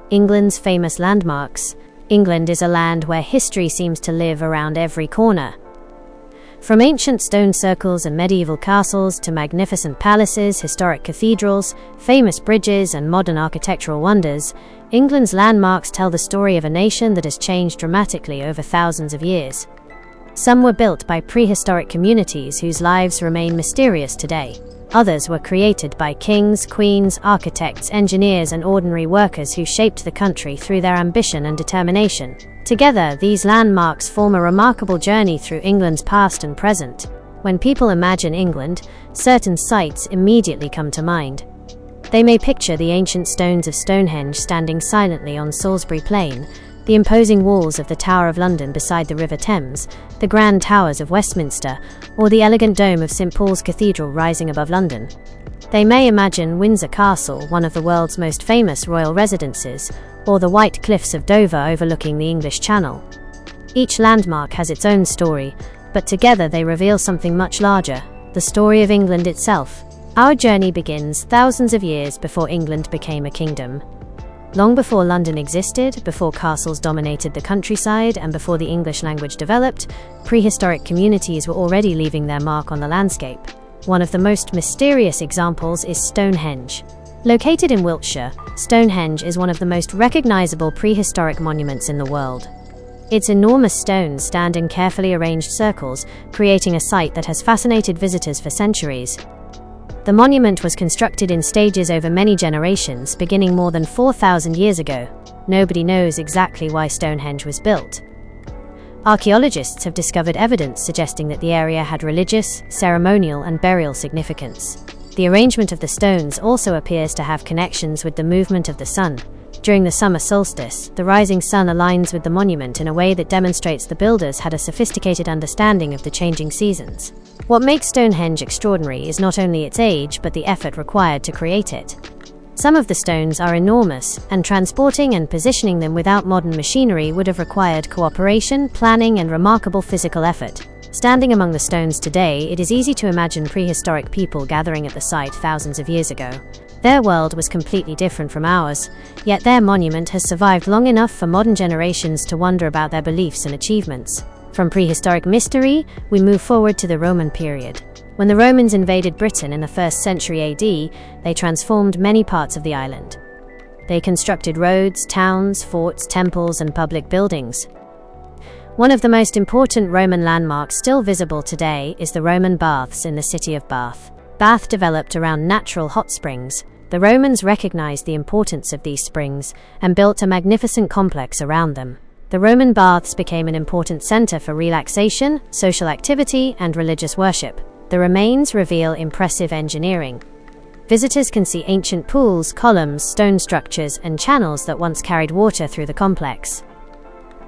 England's famous landmarks. England is a land where history seems to live around every corner. From ancient stone circles and medieval castles to magnificent palaces, historic cathedrals, famous bridges, and modern architectural wonders, England's landmarks tell the story of a nation that has changed dramatically over thousands of years. Some were built by prehistoric communities whose lives remain mysterious today. Others were created by kings, queens, architects, engineers, and ordinary workers who shaped the country through their ambition and determination. Together, these landmarks form a remarkable journey through England's past and present. When people imagine England, certain sights immediately come to mind. They may picture the ancient stones of Stonehenge standing silently on Salisbury Plain, the imposing walls of the Tower of London beside the River Thames, the grand towers of Westminster, or the elegant dome of St. Paul's Cathedral rising above London. They may imagine Windsor Castle, one of the world's most famous royal residences, or the white cliffs of Dover overlooking the English Channel. Each landmark has its own story, but together they reveal something much larger, the story of England itself. Our journey begins thousands of years before England became a kingdom. Long before London existed, before castles dominated the countryside, and before the English language developed, prehistoric communities were already leaving their mark on the landscape. One of the most mysterious examples is Stonehenge. Located in Wiltshire, Stonehenge is one of the most recognizable prehistoric monuments in the world. Its enormous stones stand in carefully arranged circles, creating a sight that has fascinated visitors for centuries. The monument was constructed in stages over many generations, beginning more than 4,000 years ago. Nobody knows exactly why Stonehenge was built. Archaeologists have discovered evidence suggesting that the area had religious, ceremonial, and burial significance. The arrangement of the stones also appears to have connections with the movement of the sun. During the summer solstice, the rising sun aligns with the monument in a way that demonstrates the builders had a sophisticated understanding of the changing seasons. What makes Stonehenge extraordinary is not only its age, but the effort required to create it. Some of the stones are enormous, and transporting and positioning them without modern machinery would have required cooperation, planning, and remarkable physical effort. Standing among the stones today, it is easy to imagine prehistoric people gathering at the site thousands of years ago. Their world was completely different from ours, yet their monument has survived long enough for modern generations to wonder about their beliefs and achievements. From prehistoric mystery, we move forward to the Roman period. When the Romans invaded Britain in the 1st century AD, they transformed many parts of the island. They constructed roads, towns, forts, temples, and public buildings. One of the most important Roman landmarks still visible today is the Roman baths in the city of Bath. Bath developed around natural hot springs. The Romans recognized the importance of these springs and built a magnificent complex around them. The Roman baths became an important center for relaxation, social activity, and religious worship. The remains reveal impressive engineering. Visitors can see ancient pools, columns, stone structures, and channels that once carried water through the complex.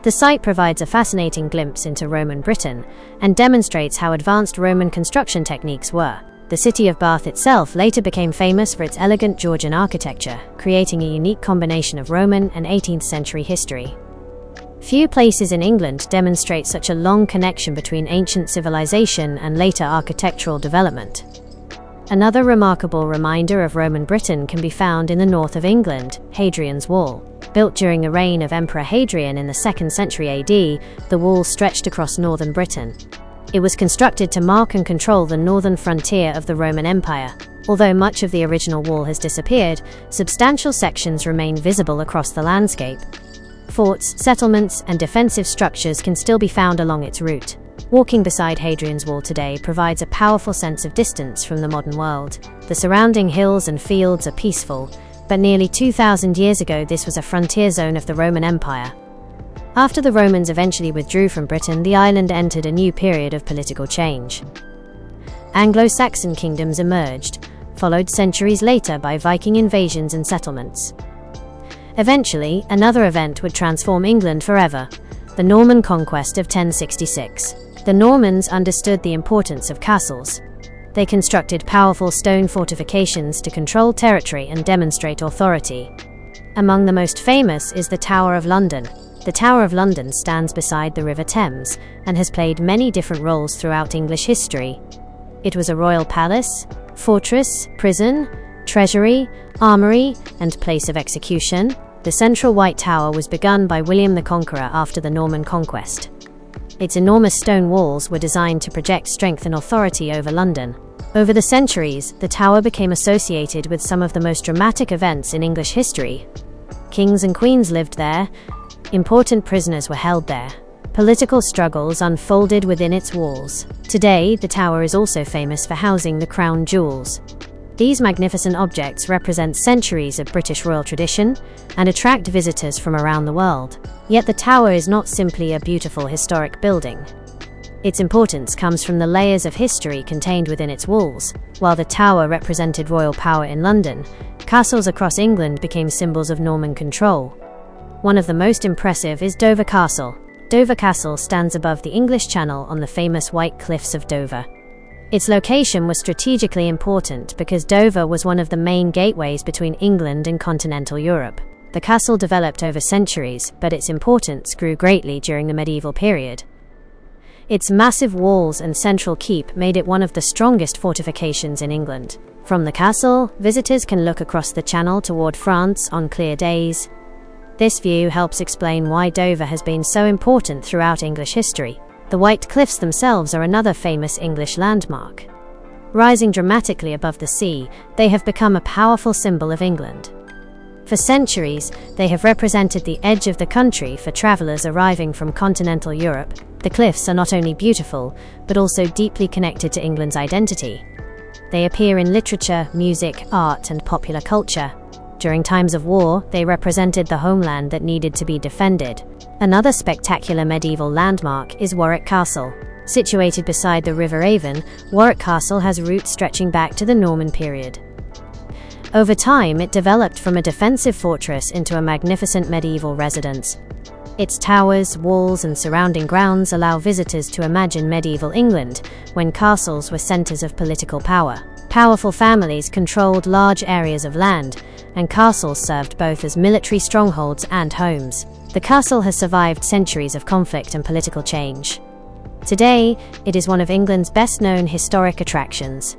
The site provides a fascinating glimpse into Roman Britain and demonstrates how advanced Roman construction techniques were. The city of Bath itself later became famous for its elegant Georgian architecture, creating a unique combination of Roman and 18th century history. Few places in England demonstrate such a long connection between ancient civilization and later architectural development. Another remarkable reminder of Roman Britain can be found in the north of England, Hadrian's Wall. Built during the reign of Emperor Hadrian in the 2nd century AD, the wall stretched across northern Britain. It was constructed to mark and control the northern frontier of the Roman Empire. Although much of the original wall has disappeared, substantial sections remain visible across the landscape. Forts, settlements, and defensive structures can still be found along its route. Walking beside Hadrian's Wall today provides a powerful sense of distance from the modern world. The surrounding hills and fields are peaceful, but nearly 2,000 years ago this was a frontier zone of the Roman Empire. After the Romans eventually withdrew from Britain, the island entered a new period of political change. Anglo-Saxon kingdoms emerged, followed centuries later by Viking invasions and settlements. Eventually, another event would transform England forever: the Norman conquest of 1066. The Normans understood the importance of castles. They constructed powerful stone fortifications to control territory and demonstrate authority. Among the most famous is the Tower of London. The Tower of London stands beside the River Thames and has played many different roles throughout English history. It was a royal palace, fortress, prison, treasury, armory, and place of execution. The central White Tower was begun by William the Conqueror after the Norman conquest. Its enormous stone walls were designed to project strength and authority over London. Over the centuries, the tower became associated with some of the most dramatic events in English history. Kings and queens lived there, important prisoners were held there. Political struggles unfolded within its walls. Today, the tower is also famous for housing the crown jewels. These magnificent objects represent centuries of British royal tradition and attract visitors from around the world. Yet the tower is not simply a beautiful historic building. Its importance comes from the layers of history contained within its walls. While the tower represented royal power in London, castles across England became symbols of Norman control. One of the most impressive is Dover Castle. Dover Castle stands above the English Channel on the famous White Cliffs of Dover. Its location was strategically important because Dover was one of the main gateways between England and continental Europe. The castle developed over centuries, but its importance grew greatly during the medieval period. Its massive walls and central keep made it one of the strongest fortifications in England. From the castle, visitors can look across the Channel toward France on clear days. This view helps explain why Dover has been so important throughout English history. The White Cliffs themselves are another famous English landmark. Rising dramatically above the sea, they have become a powerful symbol of England. For centuries, they have represented the edge of the country for travelers arriving from continental Europe. The cliffs are not only beautiful, but also deeply connected to England's identity. They appear in literature, music, art, and popular culture. During times of war, they represented the homeland that needed to be defended. Another spectacular medieval landmark is Warwick Castle. Situated beside the River Avon, Warwick Castle has roots stretching back to the Norman period. Over time, it developed from a defensive fortress into a magnificent medieval residence. Its towers, walls, and surrounding grounds allow visitors to imagine medieval England, when castles were centers of political power. Powerful families controlled large areas of land, and castles served both as military strongholds and homes. The castle has survived centuries of conflict and political change. Today, it is one of England's best-known historic attractions.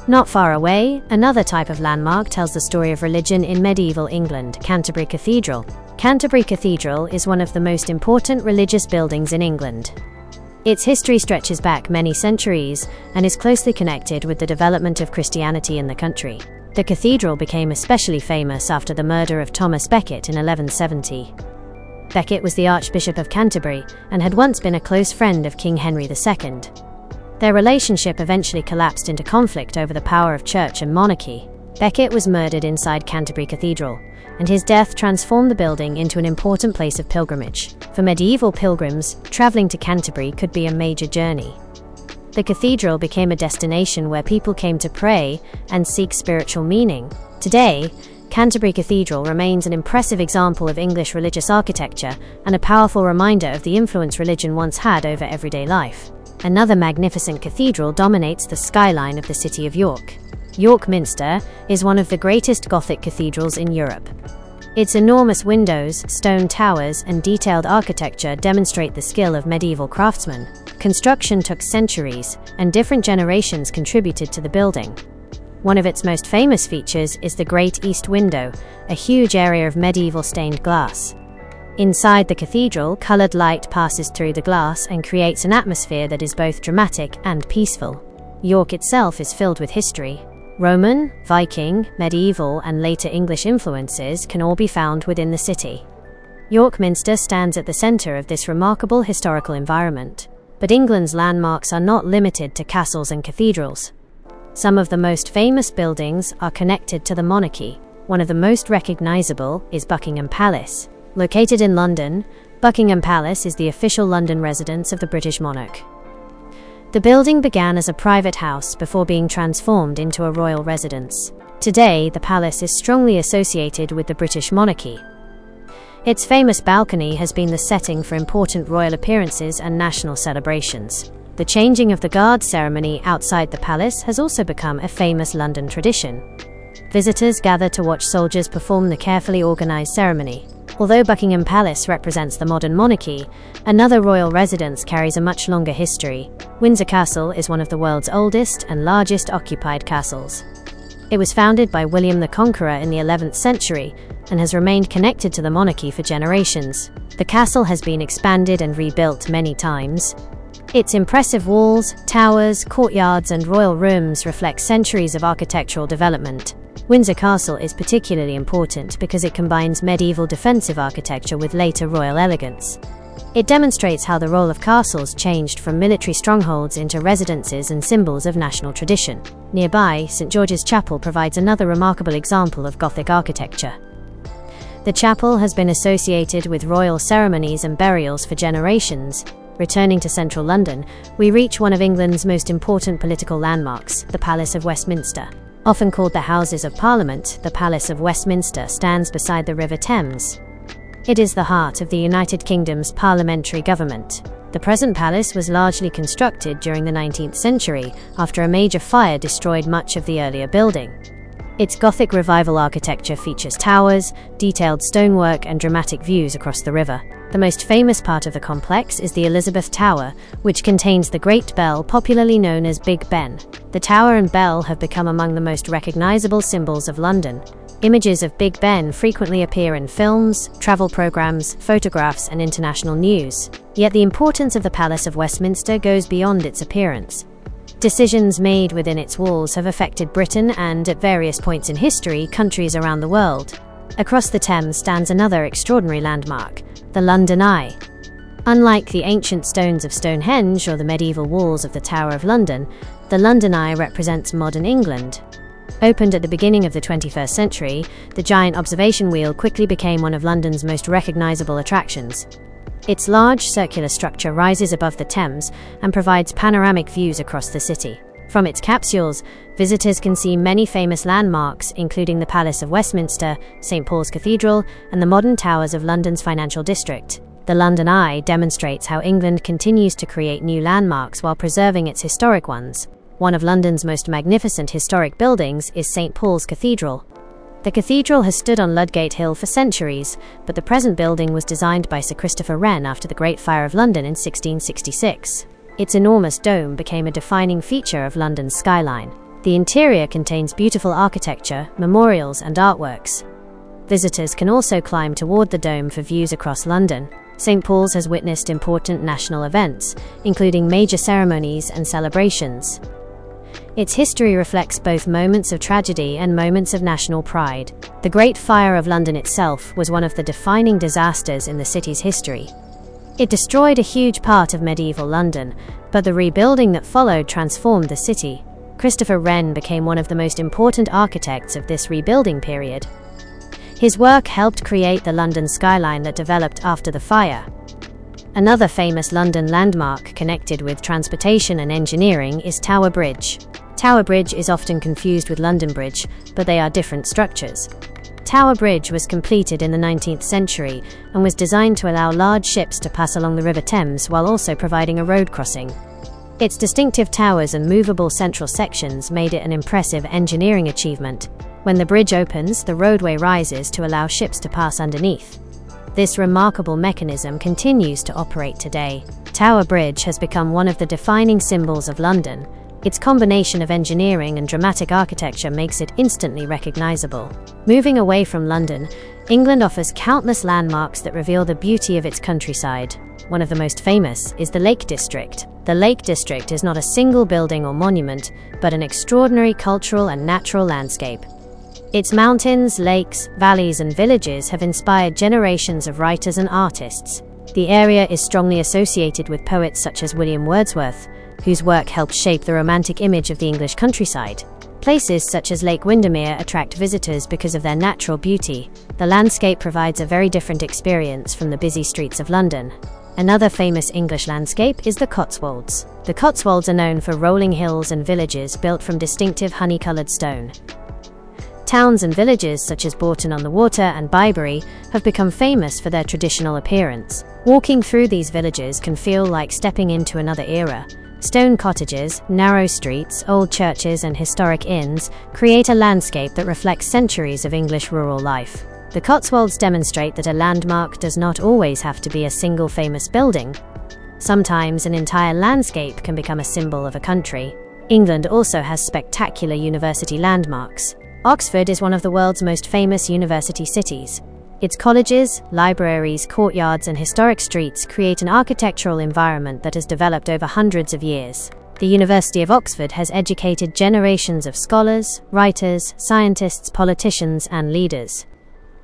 Not far away, another type of landmark tells the story of religion in medieval England, Canterbury Cathedral. Canterbury Cathedral is one of the most important religious buildings in England. Its history stretches back many centuries and is closely connected with the development of Christianity in the country. The cathedral became especially famous after the murder of Thomas Becket in 1170. Becket was the Archbishop of Canterbury and had once been a close friend of King Henry II. Their relationship eventually collapsed into conflict over the power of church and monarchy. Becket was murdered inside Canterbury Cathedral, and his death transformed the building into an important place of pilgrimage. For medieval pilgrims, traveling to Canterbury could be a major journey. The cathedral became a destination where people came to pray and seek spiritual meaning. Today, Canterbury Cathedral remains an impressive example of English religious architecture and a powerful reminder of the influence religion once had over everyday life. Another magnificent cathedral dominates the skyline of the city of York. York Minster is one of the greatest Gothic cathedrals in Europe. Its enormous windows, stone towers, and detailed architecture demonstrate the skill of medieval craftsmen. Construction took centuries, and different generations contributed to the building. One of its most famous features is the Great East Window, a huge area of medieval stained glass. Inside the cathedral, colored light passes through the glass and creates an atmosphere that is both dramatic and peaceful. York itself is filled with history. Roman, Viking, medieval, and later English influences can all be found within the city. York Minster stands at the center of this remarkable historical environment. But England's landmarks are not limited to castles and cathedrals. Some of the most famous buildings are connected to the monarchy. One of the most recognizable is Buckingham Palace. Located in London, Buckingham Palace is the official London residence of the British monarch. The building began as a private house before being transformed into a royal residence. Today, the palace is strongly associated with the British monarchy. Its famous balcony has been the setting for important royal appearances and national celebrations. The changing of the guard ceremony outside the palace has also become a famous London tradition. Visitors gather to watch soldiers perform the carefully organized ceremony. Although Buckingham Palace represents the modern monarchy, another royal residence carries a much longer history. Windsor Castle is one of the world's oldest and largest occupied castles. It was founded by William the Conqueror in the 11th century and has remained connected to the monarchy for generations. The castle has been expanded and rebuilt many times. Its impressive walls, towers, courtyards, and royal rooms reflect centuries of architectural development. Windsor Castle is particularly important because it combines medieval defensive architecture with later royal elegance. It demonstrates how the role of castles changed from military strongholds into residences and symbols of national tradition. Nearby, St. George's Chapel provides another remarkable example of Gothic architecture. The chapel has been associated with royal ceremonies and burials for generations. Returning to central London, we reach one of England's most important political landmarks, the Palace of Westminster. Often called the Houses of Parliament, the Palace of Westminster stands beside the River Thames. It is the heart of the United Kingdom's parliamentary government. The present palace was largely constructed during the 19th century after a major fire destroyed much of the earlier building. Its Gothic Revival architecture features towers, detailed stonework, and dramatic views across the river. The most famous part of the complex is the Elizabeth Tower, which contains the Great Bell, popularly known as Big Ben. The tower and bell have become among the most recognizable symbols of London. Images of Big Ben frequently appear in films, travel programs, photographs, and international news. Yet the importance of the Palace of Westminster goes beyond its appearance. Decisions made within its walls have affected Britain and, at various points in history, countries around the world. Across the Thames stands another extraordinary landmark, the London Eye. Unlike the ancient stones of Stonehenge or the medieval walls of the Tower of London, the London Eye represents modern England. Opened at the beginning of the 21st century, the giant observation wheel quickly became one of London's most recognizable attractions. Its large circular structure rises above the Thames and provides panoramic views across the city. From its capsules, visitors can see many famous landmarks, including the Palace of Westminster, St. Paul's Cathedral, and the modern towers of London's financial district. The London Eye demonstrates how England continues to create new landmarks while preserving its historic ones. One of London's most magnificent historic buildings is St. Paul's Cathedral. The cathedral has stood on Ludgate Hill for centuries, but the present building was designed by Sir Christopher Wren after the Great Fire of London in 1666. Its enormous dome became a defining feature of London's skyline. The interior contains beautiful architecture, memorials, and artworks. Visitors can also climb toward the dome for views across London. St. Paul's has witnessed important national events, including major ceremonies and celebrations. Its history reflects both moments of tragedy and moments of national pride. The Great Fire of London itself was one of the defining disasters in the city's history. It destroyed a huge part of medieval London, but the rebuilding that followed transformed the city. Christopher Wren became one of the most important architects of this rebuilding period. His work helped create the London skyline that developed after the fire. Another famous London landmark connected with transportation and engineering is Tower Bridge. Tower Bridge is often confused with London Bridge, but they are different structures. Tower Bridge was completed in the 19th century and was designed to allow large ships to pass along the River Thames while also providing a road crossing. Its distinctive towers and movable central sections made it an impressive engineering achievement. When the bridge opens, the roadway rises to allow ships to pass underneath. This remarkable mechanism continues to operate today. Tower Bridge has become one of the defining symbols of London. Its combination of engineering and dramatic architecture makes it instantly recognizable. Moving away from London, England offers countless landmarks that reveal the beauty of its countryside. One of the most famous is the Lake District. The Lake District is not a single building or monument, but an extraordinary cultural and natural landscape. Its mountains, lakes, valleys, and villages have inspired generations of writers and artists. The area is strongly associated with poets such as William Wordsworth, whose work helped shape the romantic image of the English countryside. Places such as Lake Windermere attract visitors because of their natural beauty. The landscape provides a very different experience from the busy streets of London. Another famous English landscape is the Cotswolds. The Cotswolds are known for rolling hills and villages built from distinctive honey-coloured stone. Towns and villages such as Bourton-on-the-Water and Byberry have become famous for their traditional appearance. Walking through these villages can feel like stepping into another era. Stone cottages, narrow streets, old churches, and historic inns create a landscape that reflects centuries of English rural life. The Cotswolds demonstrate that a landmark does not always have to be a single famous building. Sometimes an entire landscape can become a symbol of a country. England also has spectacular university landmarks. Oxford is one of the world's most famous university cities. Its colleges, libraries, courtyards, and historic streets create an architectural environment that has developed over hundreds of years. The University of Oxford has educated generations of scholars, writers, scientists, politicians, and leaders.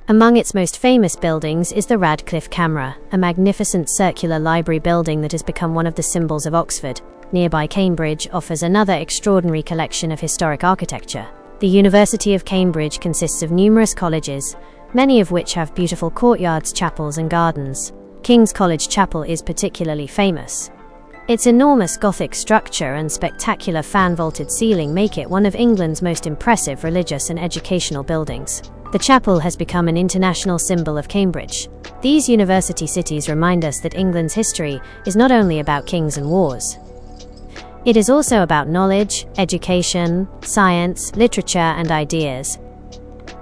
Among its most famous buildings is the Radcliffe Camera, a magnificent circular library building that has become one of the symbols of Oxford. Nearby Cambridge offers another extraordinary collection of historic architecture. The University of Cambridge consists of numerous colleges, many of which have beautiful courtyards, chapels, and gardens. King's College Chapel is particularly famous. Its enormous Gothic structure and spectacular fan-vaulted ceiling make it one of England's most impressive religious and educational buildings. The chapel has become an international symbol of Cambridge. These university cities remind us that England's history is not only about kings and wars. It is also about knowledge, education, science, literature, and ideas.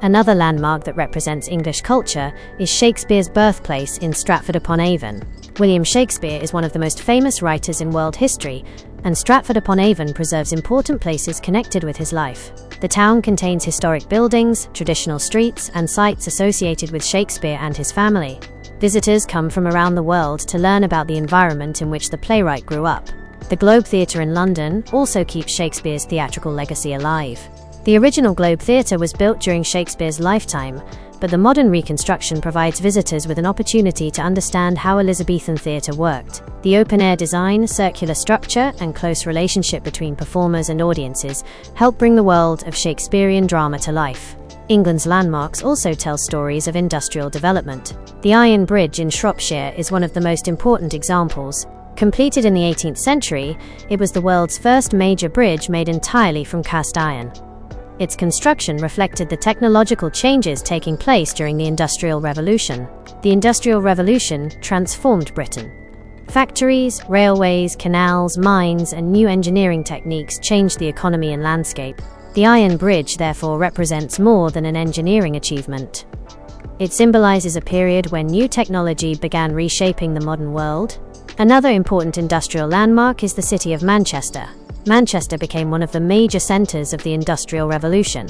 Another landmark that represents English culture is Shakespeare's birthplace in Stratford-upon-Avon. William Shakespeare is one of the most famous writers in world history, and Stratford-upon-Avon preserves important places connected with his life. The town contains historic buildings, traditional streets, and sites associated with Shakespeare and his family. Visitors come from around the world to learn about the environment in which the playwright grew up. The Globe Theatre in London also keeps Shakespeare's theatrical legacy alive. The original Globe Theatre was built during Shakespeare's lifetime, but the modern reconstruction provides visitors with an opportunity to understand how Elizabethan theatre worked. The open-air design, circular structure, and close relationship between performers and audiences help bring the world of Shakespearean drama to life. England's landmarks also tell stories of industrial development. The Iron Bridge in Shropshire is one of the most important examples. Completed in the 18th century, it was the world's first major bridge made entirely from cast iron. Its construction reflected the technological changes taking place during the Industrial Revolution. The Industrial Revolution transformed Britain. Factories, railways, canals, mines, and new engineering techniques changed the economy and landscape. The Iron Bridge, therefore, represents more than an engineering achievement. It symbolizes a period when new technology began reshaping the modern world. Another important industrial landmark is the city of Manchester. Manchester became one of the major centers of the Industrial Revolution.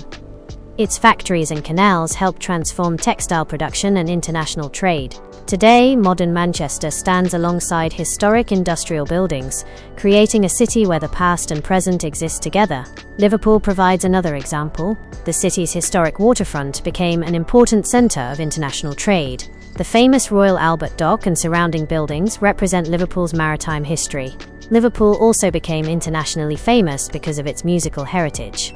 Its factories and canals helped transform textile production and international trade. Today, modern Manchester stands alongside historic industrial buildings, creating a city where the past and present exist together. Liverpool provides another example. The city's historic waterfront became an important center of international trade. The famous Royal Albert Dock and surrounding buildings represent Liverpool's maritime history. Liverpool also became internationally famous because of its musical heritage.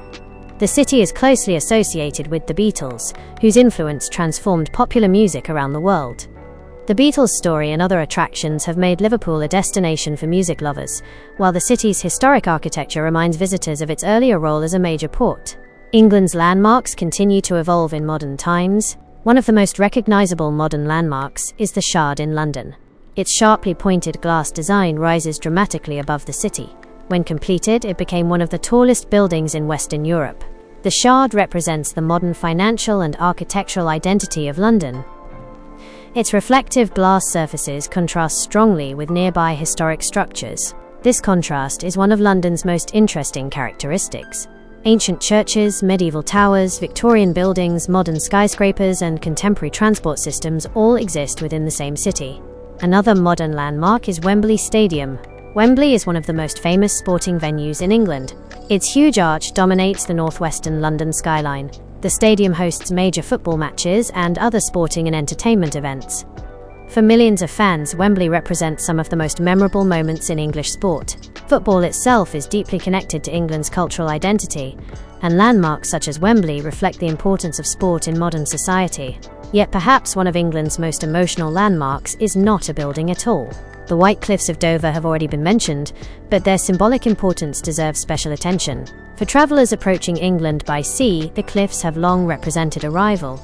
The city is closely associated with the Beatles, whose influence transformed popular music around the world. The Beatles' story and other attractions have made Liverpool a destination for music lovers, while the city's historic architecture reminds visitors of its earlier role as a major port. England's landmarks continue to evolve in modern times. One of the most recognizable modern landmarks is the Shard in London. Its sharply pointed glass design rises dramatically above the city. When completed, it became one of the tallest buildings in Western Europe. The Shard represents the modern financial and architectural identity of London. Its reflective glass surfaces contrast strongly with nearby historic structures. This contrast is one of London's most interesting characteristics. Ancient churches, medieval towers, Victorian buildings, modern skyscrapers, and contemporary transport systems all exist within the same city. Another modern landmark is Wembley Stadium. Wembley is one of the most famous sporting venues in England. Its huge arch dominates the northwestern London skyline. The stadium hosts major football matches and other sporting and entertainment events. For millions of fans, Wembley represents some of the most memorable moments in English sport. Football itself is deeply connected to England's cultural identity, and landmarks such as Wembley reflect the importance of sport in modern society. Yet perhaps one of England's most emotional landmarks is not a building at all. The White Cliffs of Dover have already been mentioned, but their symbolic importance deserves special attention. For travellers approaching England by sea, the cliffs have long represented arrival.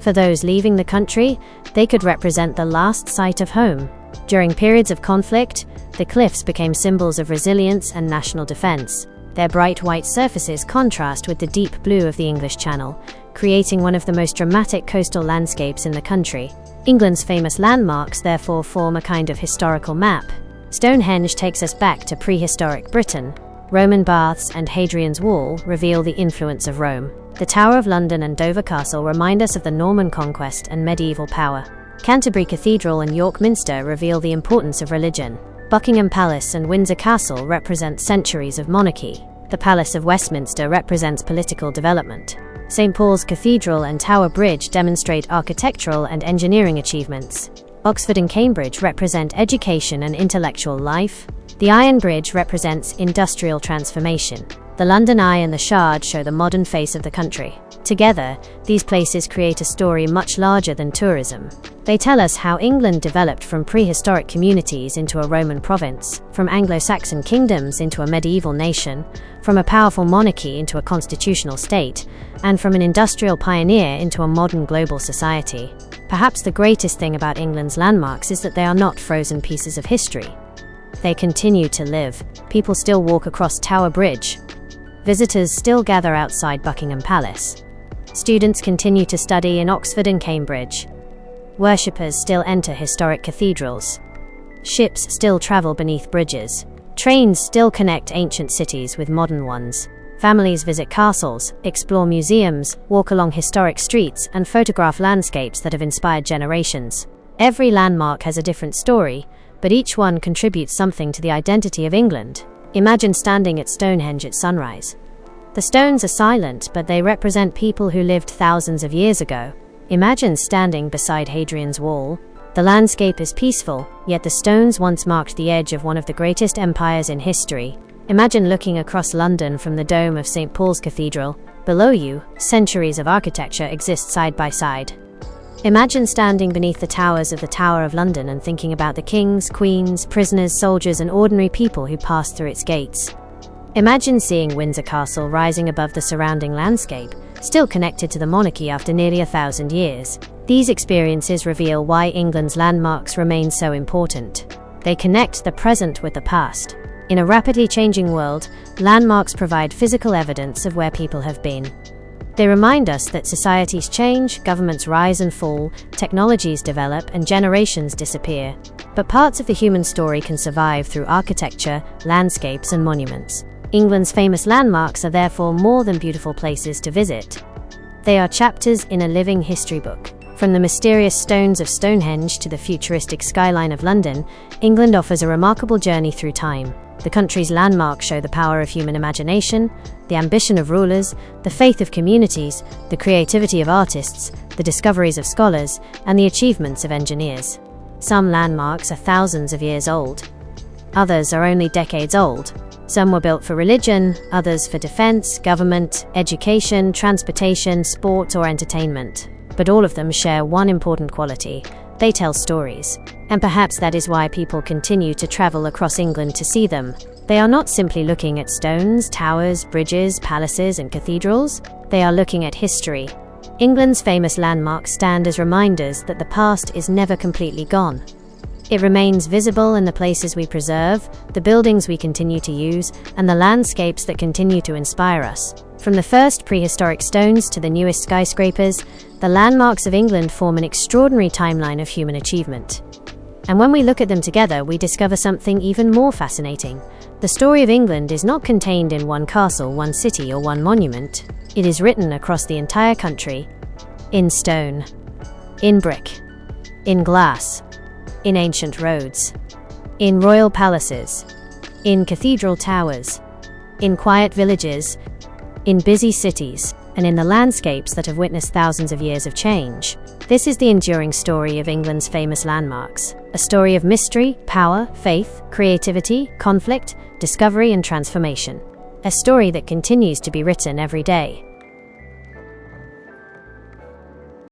For those leaving the country, they could represent the last sight of home. During periods of conflict, the cliffs became symbols of resilience and national defence. Their bright white surfaces contrast with the deep blue of the English Channel, creating one of the most dramatic coastal landscapes in the country. England's famous landmarks therefore form a kind of historical map. Stonehenge takes us back to prehistoric Britain. Roman baths and Hadrian's Wall reveal the influence of Rome. The Tower of London and Dover Castle remind us of the Norman conquest and medieval power. Canterbury Cathedral and York Minster reveal the importance of religion. Buckingham Palace and Windsor Castle represent centuries of monarchy. The Palace of Westminster represents political development. St. Paul's Cathedral and Tower Bridge demonstrate architectural and engineering achievements. Oxford and Cambridge represent education and intellectual life. The Iron Bridge represents industrial transformation. The London Eye and the Shard show the modern face of the country. Together, these places create a story much larger than tourism. They tell us how England developed from prehistoric communities into a Roman province, from Anglo-Saxon kingdoms into a medieval nation, from a powerful monarchy into a constitutional state, and from an industrial pioneer into a modern global society. Perhaps the greatest thing about England's landmarks is that they are not frozen pieces of history. They continue to live. People still walk across Tower Bridge. Visitors still gather outside Buckingham Palace. Students continue to study in Oxford and Cambridge. Worshippers still enter historic cathedrals. Ships still travel beneath bridges. Trains still connect ancient cities with modern ones. Families visit castles, explore museums, walk along historic streets, and photograph landscapes that have inspired generations. Every landmark has a different story, but each one contributes something to the identity of England. Imagine standing at Stonehenge at sunrise. The stones are silent, but they represent people who lived thousands of years ago. Imagine standing beside Hadrian's Wall. The landscape is peaceful, yet the stones once marked the edge of one of the greatest empires in history. Imagine looking across London from the dome of St. Paul's Cathedral. Below you, centuries of architecture exist side by side. Imagine standing beneath the towers of the Tower of London and thinking about the kings, queens, prisoners, soldiers, and ordinary people who passed through its gates. Imagine seeing Windsor Castle rising above the surrounding landscape, still connected to the monarchy after nearly 1,000 years. These experiences reveal why England's landmarks remain so important. They connect the present with the past. In a rapidly changing world, landmarks provide physical evidence of where people have been. They remind us that societies change, governments rise and fall, technologies develop, and generations disappear. But parts of the human story can survive through architecture, landscapes, and monuments. England's famous landmarks are therefore more than beautiful places to visit. They are chapters in a living history book. From the mysterious stones of Stonehenge to the futuristic skyline of London, England offers a remarkable journey through time. The country's landmarks show the power of human imagination, the ambition of rulers, the faith of communities, the creativity of artists, the discoveries of scholars, and the achievements of engineers. Some landmarks are thousands of years old. Others are only decades old. Some were built for religion, others for defense, government, education, transportation, sport, or entertainment. But all of them share one important quality: they tell stories. And perhaps that is why people continue to travel across England to see them. They are not simply looking at stones, towers, bridges, palaces, and cathedrals. They are looking at history. England's famous landmarks stand as reminders that the past is never completely gone. It remains visible in the places we preserve, the buildings we continue to use, and the landscapes that continue to inspire us. From the first prehistoric stones to the newest skyscrapers, the landmarks of England form an extraordinary timeline of human achievement. And when we look at them together, we discover something even more fascinating. The story of England is not contained in one castle, one city, or one monument. It is written across the entire country. In stone, in brick, in glass, in ancient roads, in royal palaces, in cathedral towers, in quiet villages, in busy cities, and in the landscapes that have witnessed thousands of years of change. This is the enduring story of England's famous landmarks, a story of mystery, power, faith, creativity, conflict, discovery, and transformation. A story that continues to be written every day.